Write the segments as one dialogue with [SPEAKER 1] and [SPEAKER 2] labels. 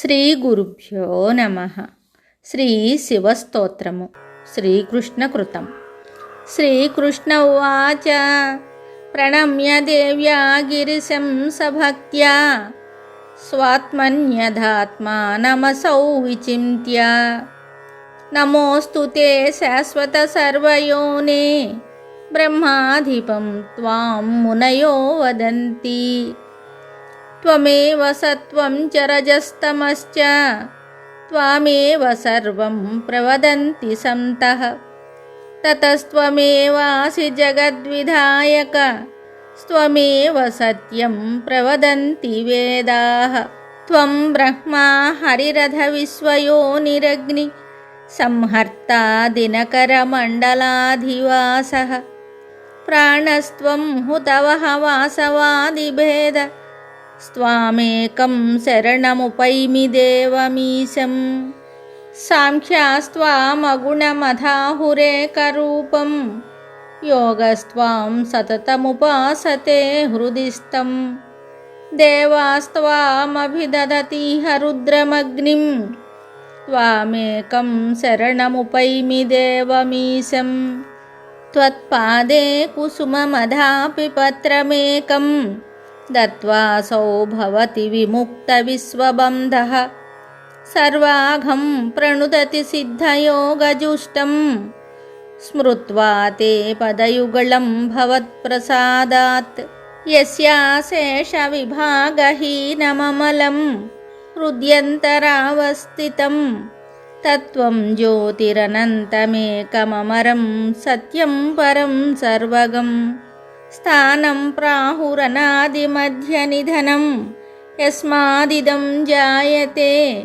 [SPEAKER 1] శ్రీ గురుభ్యో నమః. శ్రీ శివస్తోత్రము. శ్రీకృష్ణకృతం. శ్రీకృష్ణ ఉవాచ ప్రణమ్య దేవ్యా గిరిశం సభక్త్యా స్వాత్మన్యథాత్మానమసౌ విచింత్య నమోऽस्तु తే శాశ్వత సర్వయోనే బ్రహ్మాధిపం త్వాం మునయో వదంతి. త్వమేవ సత్వం చ రజస్తమశ్చ త్వామేవ సర్వం ప్రవదంతి సంతః తతస్త్వమేవాసి జగద్విధాయక త్వమేవ సత్యం ప్రవదంతి వేదాః. త్వం బ్రహ్మా హరిరథ విశ్వయోనిరగ్ని సంహర్తా దినకరమండలాధివాసః. ప్రాణస్త్వం హుతవః వాసవాదిభేద స్త్వామేకం శరణముపైమి దేవమీశం. సాంఖ్యాస్త్వామగుణమథాహురేకరూపం యోగస్త్వాం సతతముపాసతే హృదిస్థం. దేవాస్త్వామభిదధతిహ రుద్రమగ్నిం త్వామేకం శరణముపైమి దేవమీశం. త్వత్పాదే కుసుమమధాపి పత్రమేకం దత్వాసౌ భవతి విముక్త విశ్వబంధః. సర్వాఘం ప్రణుదతి సిద్ధయోగజుష్టం స్మృత్వా తే పదయుగళం భవత్ప్రసాదాత్. యస్యాశేష విభాగహీనమమలం హృద్యంతరావస్థితం తత్వం జ్యోతిరనంతమేకమమరం సత్యం పరం సర్వగం. స్థానం ప్రాహురనాదిమధ్యనిధనం యస్మాదిదం జాయతే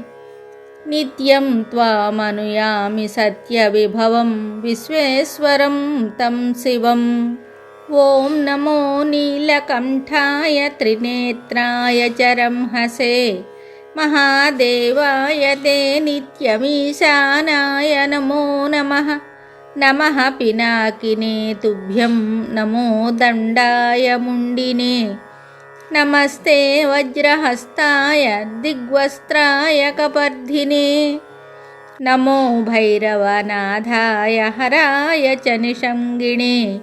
[SPEAKER 1] నిత్యం త్వామనుయామి సత్యవిభవం విశ్వేశ్వరం తం శివం. ఓం నమో నీలకంఠాయ త్రినేత్రాయ చ రంహసే మహాదేవాయ తే నిత్యమీశానాయ నమో నమః. నమః పినాకినే తుభ్యం నమో దండాయ ముండినే. నమస్తే వజ్రహస్తాయ దిగ్వస్త్రాయ కపర్ధినే. నమో భైరవనాథాయ హరాయ చ నిషంగిణే.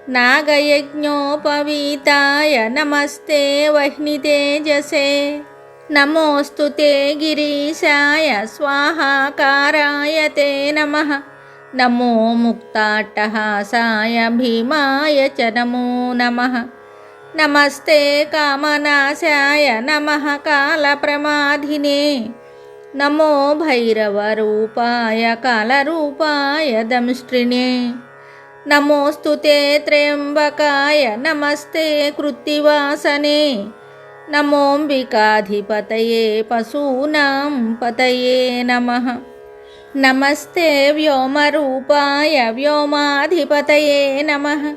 [SPEAKER 1] నాగయజ్ఞోపవీతాయ నమస్తే వహ్నితేజసే. నమోऽस्तु తే గిరీశాయ స్వాహాకారాయ తే నమః. నమో ముక్తాట్టహాసాయ భీమాయ చ నమో నమః. నమస్తే కామనాశాయ నమః కాలప్రమాధినే. నమో భైరవరూపాయ కాలరూపాయ దంష్ట్రిణే. నమోऽस्तु తే త్ర్యంబకాయ నమస్తే కృత్తివాసనే. నమోంబికాధిపతయే పశూనాం పతయే నమః. నమస్తే వ్యోమరూపాయ వ్యోమాధిపతయే నమః.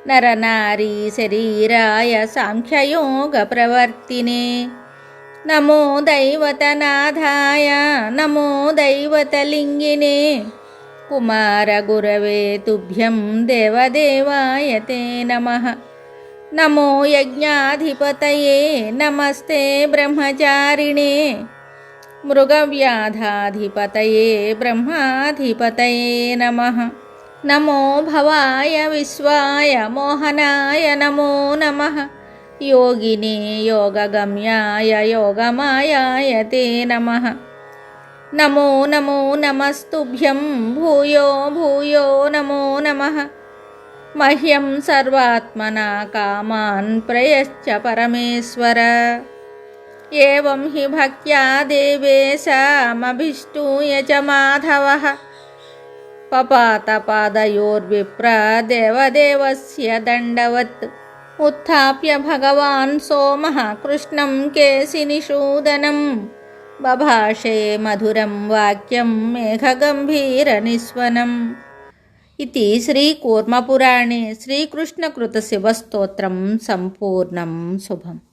[SPEAKER 1] నరనారీ శరీరాయ సాంఖ్యయోగప్రవర్తినే. నమో దైవతనాథాయ నమో దైవతలింగినే. కుమారగురవే తుభ్యం దేవదేవాయ తే నమః. నమో యజ్ఞాధిపతయే నమస్తే బ్రహ్మచారిణే. మృగవ్యాధాధిపతయే బ్రహ్మాధిపతయే నమః. నమో భవాయ విశ్వాయ మోహనాయ నమో నమః. యోగినే యోగగమ్యాయ యోగమాయాయ తే నమః. నమో నమో నమస్తుభ్యం భూయో భూయో నమో నమః. మహ్యం సర్వాత్మనా కామాన్ ప్రయశ్చ పరమేశ్వర. ఏవం హి భక్త్యా దేవేశమభిష్టూయ చ మాధవః. పపాత పాదయోర్విప్ర దేవదేవస్య దండవత్. ఉత్థాప్య భగవాన్ సోమః కృష్ణం కేశినిషూదనం. బభాషే మధురం వాక్యం మేఘగంభీరనిస్వనం. इति श्रीकूर्मपुराणे श्रीकृष्णकृतशिवस्तोत्रं सम्पूर्णं शुभम्.